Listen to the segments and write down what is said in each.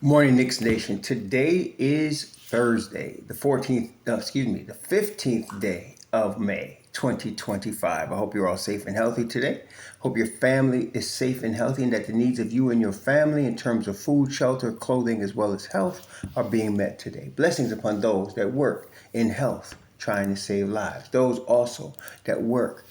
Morning, Knicks Nation. Today is Thursday, the 15th day of May, 2025. I hope you're all safe and healthy today. Hope your family is safe and healthy and that the needs of you and your family in terms of food, shelter, clothing, as well as health are being met today. Blessings upon those that work in health, trying to save lives. Those also that work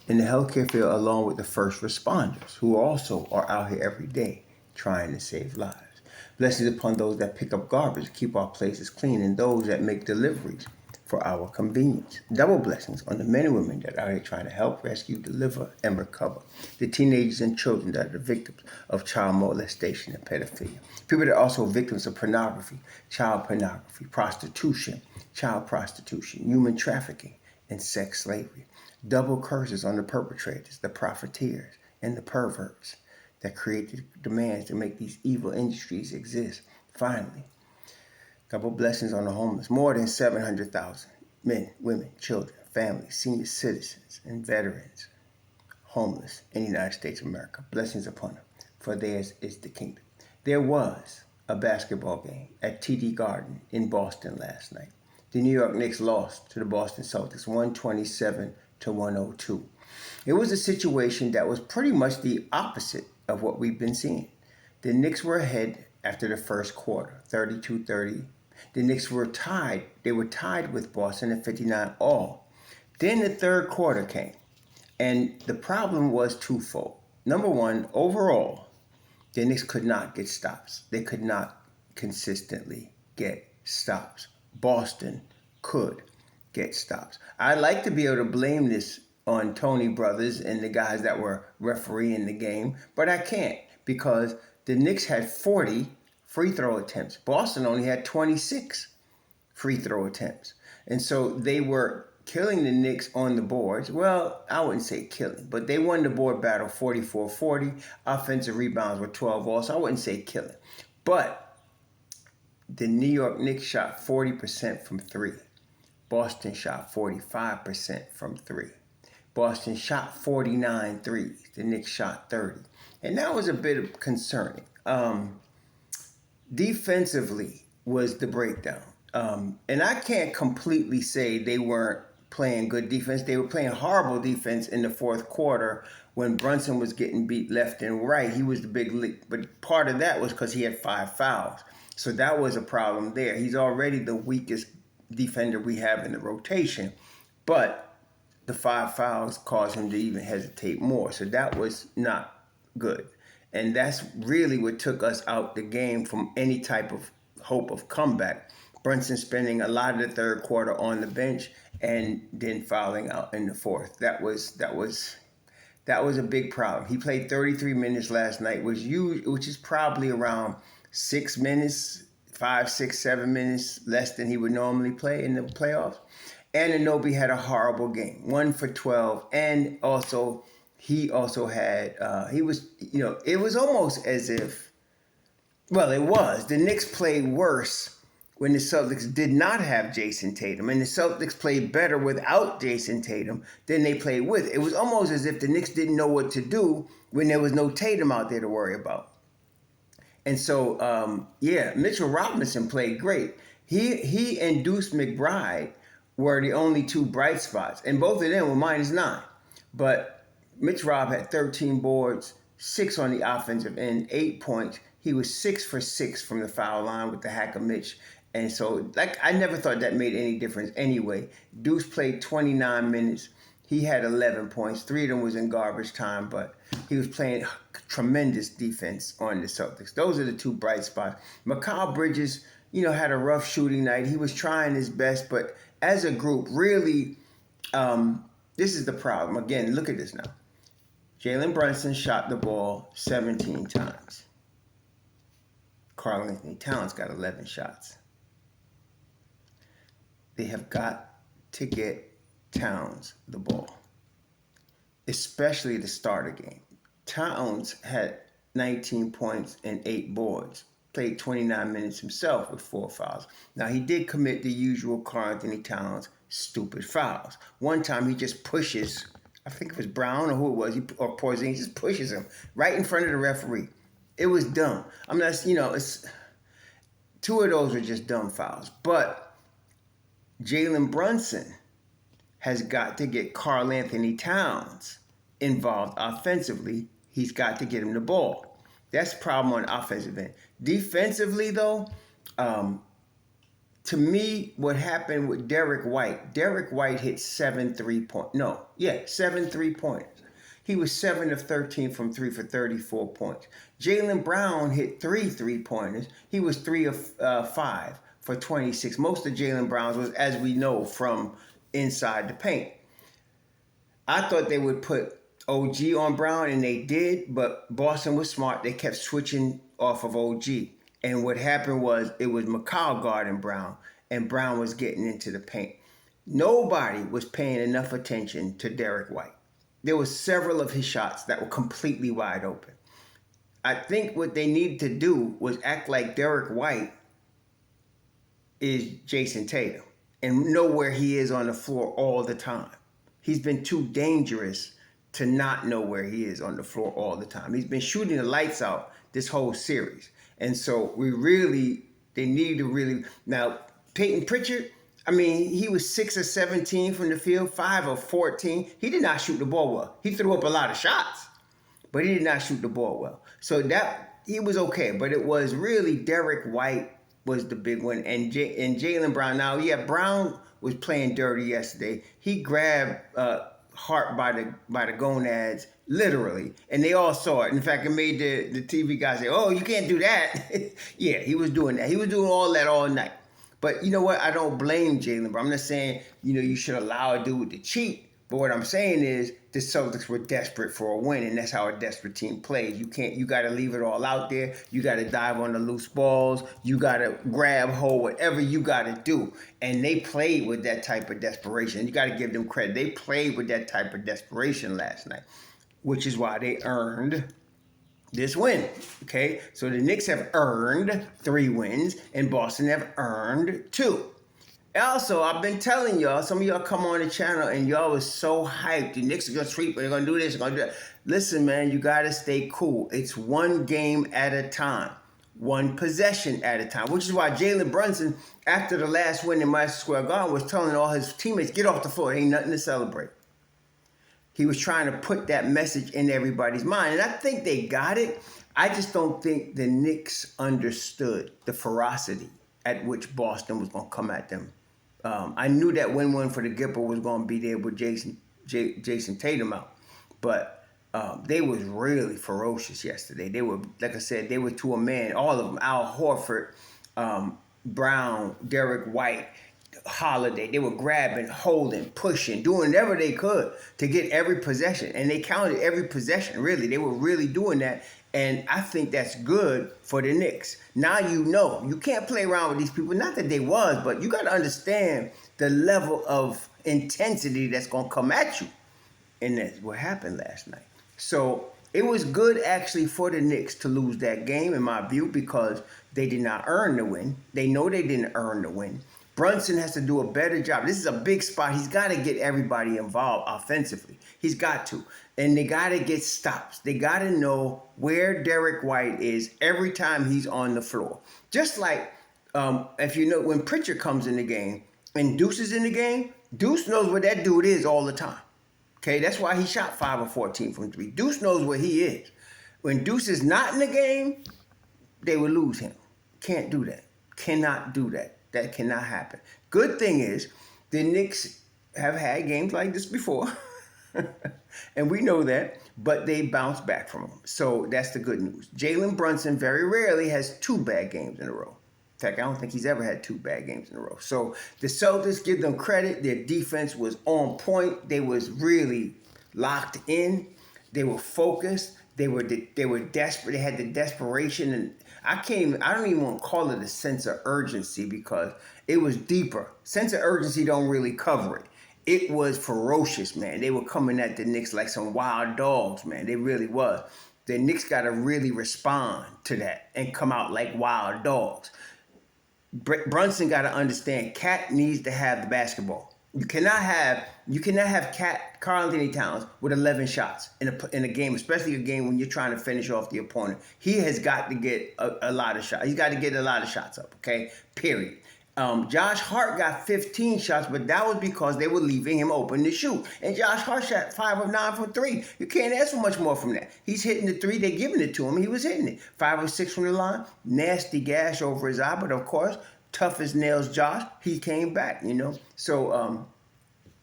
in the healthcare field along with the first responders who also are out here every day trying to save lives. Blessings upon those that pick up garbage, keep our places clean, and those that make deliveries for our convenience. Double blessings on the men and women that are here trying to help, rescue, deliver, and recover. The teenagers and children that are the victims of child molestation and pedophilia. People that are also victims of pornography, prostitution, child prostitution, human trafficking, and sex slavery. Double curses on the perpetrators, the profiteers, and the perverts that create the demands to make these evil industries exist. Finally, double blessings on the homeless. More than 700,000 men, women, children, families, senior citizens, and veterans homeless in the United States of America. Blessings upon them, for theirs is the kingdom. There was a basketball game at TD Garden in Boston last night. The New York Knicks lost to the Boston Celtics 127 to 102. It was a situation that was pretty much the opposite of what we've been seeing. The Knicks were ahead after the first quarter, 32-30. The Knicks were tied. They were tied with Boston at 59 all. Then the third quarter came, and the problem was twofold. Number one, overall, the Knicks could not get stops. They could not consistently get stops. Boston could get stops. I like to be able to blame this on Tony Brothers and the guys that were refereeing the game, but I can't because the Knicks had 40 free throw attempts. Boston only had 26 free throw attempts. And so they were killing the Knicks on the boards. Well, I wouldn't say killing, but they won the board battle 44-40. Offensive rebounds were 12 all, so I wouldn't say killing. But the New York Knicks shot 40% from three. Boston shot 45% from three. Boston shot 49 threes. The Knicks shot 30. And that was a bit concerning. Defensively was the breakdown. And I can't completely say they weren't playing good defense. They were playing horrible defense in the fourth quarter when Brunson was getting beat left and right. He was the big leak. But part of that was because he had 5 fouls. So that was a problem there. He's already the weakest defender we have in the rotation. But the 5 fouls caused him to even hesitate more. So that was not good. And that's really what took us out the game from any type of hope of comeback. Brunson spending a lot of the third quarter on the bench and then fouling out in the fourth. That was a big problem. He played 33 minutes last night, which is probably around 6 minutes, 5, 6, 7 minutes less than he would normally play in the playoffs. And Anunoby had a horrible game, 1 for 12, and also he also had it was almost as if, well, it was the Knicks played worse when the Celtics did not have Jason Tatum, and the Celtics played better without Jason Tatum than they played with. It was almost as if the Knicks didn't know what to do when there was no Tatum out there to worry about. And so, Mitchell Robinson played great. He and Deuce McBride were the only two bright spots, and both of them were -9. But Mitch Rob had 13 boards, 6 on the offensive end, 8 points. He was 6 for 6 from the foul line with the hack of Mitch. And so, I never thought that made any difference anyway. Deuce played 29 minutes. He had 11 points. 3 of them was in garbage time, but he was playing tremendous defense on the Celtics. Those are the two bright spots. Mikal Bridges, had a rough shooting night. He was trying his best, but as a group, really, this is the problem. Again, look at this now. Jalen Brunson shot the ball 17 times. Karl-Anthony Towns got 11 shots. They have got to get Towns the ball, especially the starter game. Towns had 19 points and 8 boards, played 29 minutes himself with 4 fouls. Now, he did commit the usual Karl-Anthony Towns stupid fouls. One time he just pushes, I think it was Brown or who it was, or Porzingis, just pushes him right in front of the referee. It was dumb. I'm not, it's two of those are just dumb fouls. But Jalen Brunson has got to get Karl Anthony Towns involved offensively. He's got to get him the ball. That's the problem on the offensive end. Defensively, though, to me, what happened with Derek White hit 7 3-pointers. He was 7 of 13 from 3 for 34 points. Jaylen Brown hit 3 3-pointers. He was 3 of 5 for 26. Most of Jaylen Brown's was, as we know, from inside the paint. I thought they would put OG on Brown, and they did, but Boston was smart. They kept switching off of OG. And what happened was it was McCall guarding Brown, and Brown was getting into the paint. Nobody was paying enough attention to Derek White. There were several of his shots that were completely wide open. I think what they needed to do was act like Derek White is Jason Tatum and know where he is on the floor all the time. He's been too dangerous to not know where he is on the floor all the time. He's been shooting the lights out this whole series. And so they need to really, now Peyton Pritchard, he was 6 of 17 from the field, 5 of 14. He did not shoot the ball well. He threw up a lot of shots, but he did not shoot the ball well. So he was okay, but it was really Derek White was the big one, and Jaylen Brown. Now, yeah, Brown was playing dirty yesterday. He grabbed Hart by the gonads, literally, and they all saw it. In fact, it made the TV guys say, "Oh, you can't do that." Yeah, he was doing that. He was doing all that all night. But you know what? I don't blame Jaylen Brown. I'm not saying you should allow a dude to cheat. But what I'm saying is the Celtics were desperate for a win, and that's how a desperate team plays. You got to leave it all out there. You got to dive on the loose balls. You got to grab hold, whatever you got to do. And they played with that type of desperation. You got to give them credit. They played with that type of desperation last night, which is why they earned this win. Okay? So the Knicks have earned 3 wins, and Boston have earned 2. Also, I've been telling y'all, some of y'all come on the channel and y'all was so hyped. The Knicks are going to sweep, they're going to do this, they're going to do that. Listen, man, you got to stay cool. It's one game at a time, one possession at a time, which is why Jalen Brunson, after the last win in Madison Square Garden, was telling all his teammates, get off the floor. Ain't nothing to celebrate. He was trying to put that message in everybody's mind. And I think they got it. I just don't think the Knicks understood the ferocity at which Boston was going to come at them. I knew that win-win for the Gipper was going to be there with Jason Tatum out. But they was really ferocious yesterday. They were, like I said, they were to a man. All of them, Al Horford, Brown, Derek White, Holiday. They were grabbing, holding, pushing, doing whatever they could to get every possession. And they counted every possession, really. They were really doing that. And I think that's good for the Knicks. Now you know. You can't play around with these people. Not that they was, but you got to understand the level of intensity that's going to come at you. And that's what happened last night. So it was good, actually, for the Knicks to lose that game, in my view, because they did not earn the win. They know they didn't earn the win. Brunson has to do a better job. This is a big spot. He's got to get everybody involved offensively. He's got to. And they got to get stops. They got to know where Derek White is every time he's on the floor. Just like, if you know, when Pritchard comes in the game and Deuce is in the game, Deuce knows where that dude is all the time. Okay, that's why he shot 5 of 14 from 3. Deuce knows where he is. When Deuce is not in the game, they will lose him. Can't do that. Cannot do that. That cannot happen. Good thing is, the Knicks have had games like this before. And we know that, but they bounce back from them. So that's the good news. Jalen Brunson very rarely has 2 bad games in a row. In fact, I don't think he's ever had 2 bad games in a row. So the Celtics, give them credit. Their defense was on point. They was really locked in. They were focused. They were desperate. They had the desperation, and I don't even want to call it a sense of urgency because it was deeper. Sense of urgency don't really cover it. It was ferocious, man. They were coming at the Knicks like some wild dogs, man. They really was. The Knicks got to really respond to that and come out like wild dogs. Brunson got to understand, Cat needs to have the basketball. You cannot have Karl Anthony Towns with 11 shots in a game, especially a game when you're trying to finish off the opponent. He has got to get a lot of shots. He's got to get a lot of shots up. Okay, period. Josh Hart got 15 shots, but that was because they were leaving him open to shoot. And Josh Hart shot 5 of 9 from 3. You can't ask for much more from that. He's hitting the 3. They're giving it to him. He was hitting it. 5 of 6 from the line. Nasty gash over his eye, but of course, tough as nails Josh, he came back, So,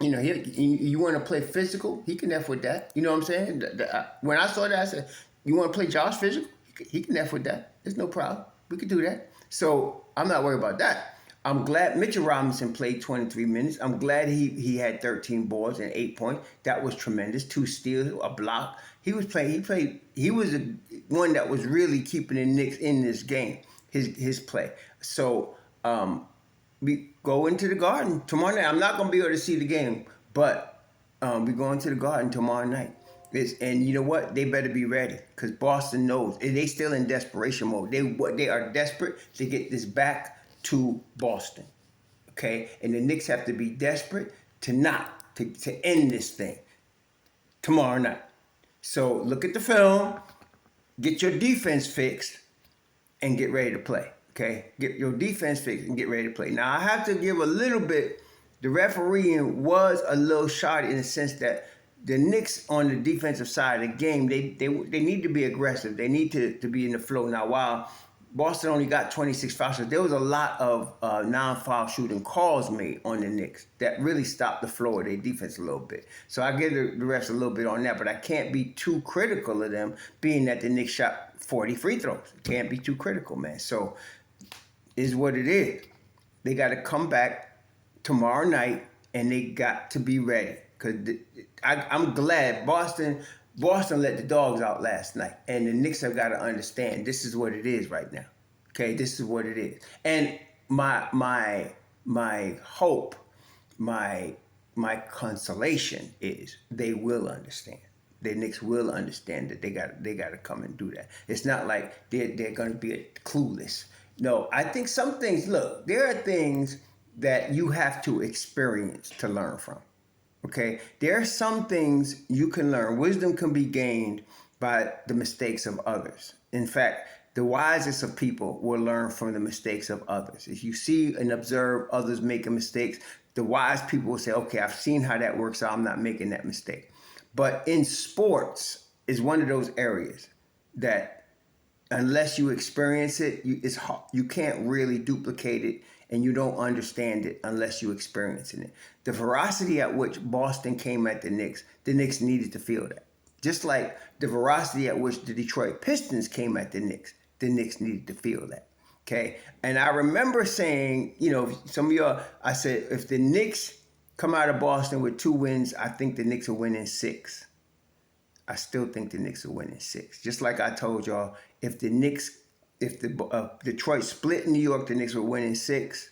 you want to play physical? He can F with that. You know what I'm saying? When I saw that, I said, you want to play Josh physical? He can F with that. There's no problem. We could do that. So I'm not worried about that. I'm glad Mitchell Robinson played 23 minutes. I'm glad he had 13 boards and 8 points. That was tremendous. 2 steals, a block. He was playing. He was the one that was really keeping the Knicks in this game. His play. So we go into the Garden tomorrow night. I'm not going to be able to see the game, but we go into the Garden tomorrow night. And you know what? They better be ready because Boston knows. They still in desperation mode. They are desperate to get this back to Boston. Okay? And the Knicks have to be desperate to end this thing tomorrow night. So look at the film, get your defense fixed, and get ready to play. Okay? Get your defense fixed and get ready to play. Now, I have to give a little bit. The refereeing was a little shoddy in the sense that the Knicks on the defensive side of the game, they need to be aggressive. They need to be in the flow. Now, while Boston only got 26 fouls, there was a lot of non-foul shooting calls made on the Knicks that really stopped the flow of their defense a little bit. So I give the refs a little bit on that, but I can't be too critical of them, being that the Knicks shot 40 free throws. Can't be too critical, man. So is what it is. They got to come back tomorrow night, and they got to be ready. Because I'm glad Boston let the dogs out last night. And the Knicks have got to understand this is what it is right now. Okay, this is what it is. And my hope, my consolation is they will understand. The Knicks will understand that they got to come and do that. It's not like they're going to be clueless. No, I think some things, look, there are things that you have to experience to learn from. Okay, there are some things you can learn. Wisdom can be gained by the mistakes of others. In fact, the wisest of people will learn from the mistakes of others. If you see and observe others making mistakes, the wise people will say, okay, I've seen how that works out. I'm not making that mistake. But in sports is one of those areas that unless you experience it, it's hard. You can't really duplicate it, and you don't understand it unless you experience it. The ferocity at which Boston came at the Knicks needed to feel that. Just like the ferocity at which the Detroit Pistons came at the Knicks needed to feel that. Okay? And I remember saying, some of y'all, I said, if the Knicks come out of Boston with 2 wins, I think the Knicks will win in 6. I still think the Knicks will win in 6. Just like I told y'all, if the Detroit split New York, the Knicks will win in 6.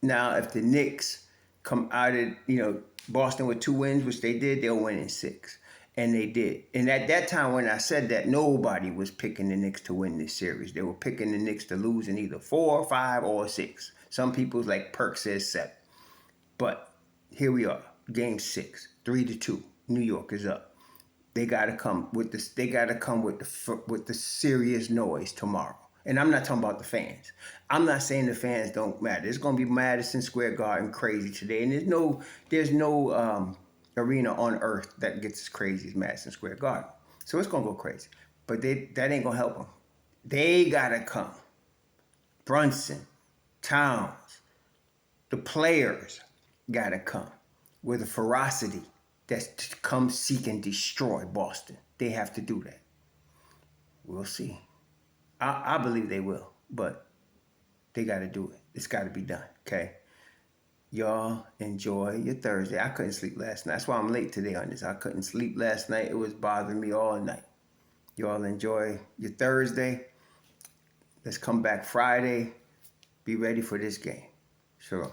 Now, if the Knicks come out of Boston with 2 wins, which they did, they'll win in 6. And they did. And at that time when I said that, nobody was picking the Knicks to win this series. They were picking the Knicks to lose in either 4, 5, or 6. Some people, like Perk, says 7. But here we are, game 6, 3-2. New York is up. They got to come with this. They got to come with the serious noise tomorrow. And I'm not talking about the fans. I'm not saying the fans don't matter. It's going to be Madison Square Garden crazy today, and there's no arena on earth that gets as crazy as Madison Square Garden. So it's going to go crazy. But that ain't going to help them. They got to come. Brunson, Towns, the players got to come with a ferocity that's to come seek and destroy Boston. They have to do that. We'll see. I believe they will, but they got to do it. It's got to be done, okay? Y'all enjoy your Thursday. I couldn't sleep last night. That's why I'm late today on this. I couldn't sleep last night. It was bothering me all night. Y'all enjoy your Thursday. Let's come back Friday. Be ready for this game. Sure.